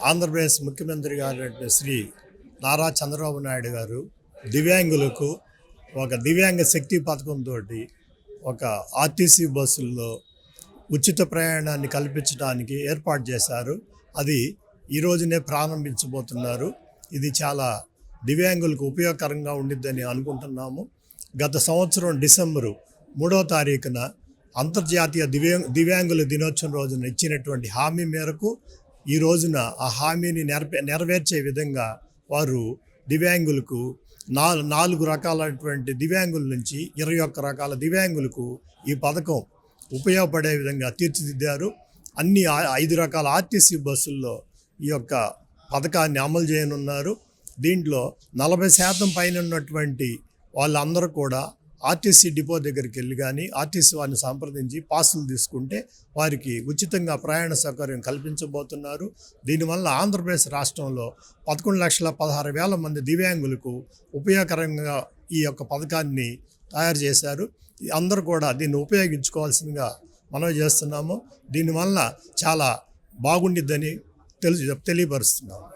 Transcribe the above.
ఆంధ్రప్రదేశ్ ముఖ్యమంత్రి గారు శ్రీ నారా చంద్రబాబు నాయుడు గారు దివ్యాంగులకు ఒక దివ్యాంగ శక్తి పథకంతో ఒక ఆర్టీసీ బస్సుల్లో ఉచిత ప్రయాణాన్ని కల్పించడానికి ఏర్పాటు చేశారు. అది ఈ రోజునే ప్రారంభించబోతున్నారు. ఇది చాలా దివ్యాంగులకు ఉపయోగకరంగా ఉండిద్దని అనుకుంటున్నాము. గత సంవత్సరం డిసెంబరు 3వ తారీఖున అంతర్జాతీయ దివ్యాంగుల దినోత్సవం రోజున ఇచ్చినటువంటి హామీ మేరకు ఈ రోజున ఆ హామీని నెరవేర్చే విధంగా వారు దివ్యాంగులకు 4 రకాలైనటువంటి దివ్యాంగుల నుంచి 21 రకాల దివ్యాంగులకు ఈ పథకం ఉపయోగపడే విధంగా తీర్చిదిద్దారు. అన్ని 5 రకాల ఆర్టీసీ బస్సుల్లో ఈ యొక్క పథకాన్ని అమలు చేయనున్నారు. దీంట్లో 40% పైన ఉన్నటువంటి వాళ్ళందరూ కూడా ఆర్టీసీ డిపో దగ్గరికి వెళ్ళి కానీ ఆర్టీసీ వారిని సంప్రదించి పాసులు తీసుకుంటే వారికి ఉచితంగా ప్రయాణ సౌకర్యం కల్పించబోతున్నారు. దీనివల్ల ఆంధ్రప్రదేశ్ రాష్ట్రంలో 11,16,000 మంది దివ్యాంగులకు ఉపయోగకరంగా ఈ యొక్క పథకాన్ని తయారు చేశారు. అందరూ కూడా దీన్ని ఉపయోగించుకోవాల్సిందిగా మనం చేస్తున్నాము. దీనివల్ల చాలా బాగుండిద్దని తెలియపరుస్తున్నాము.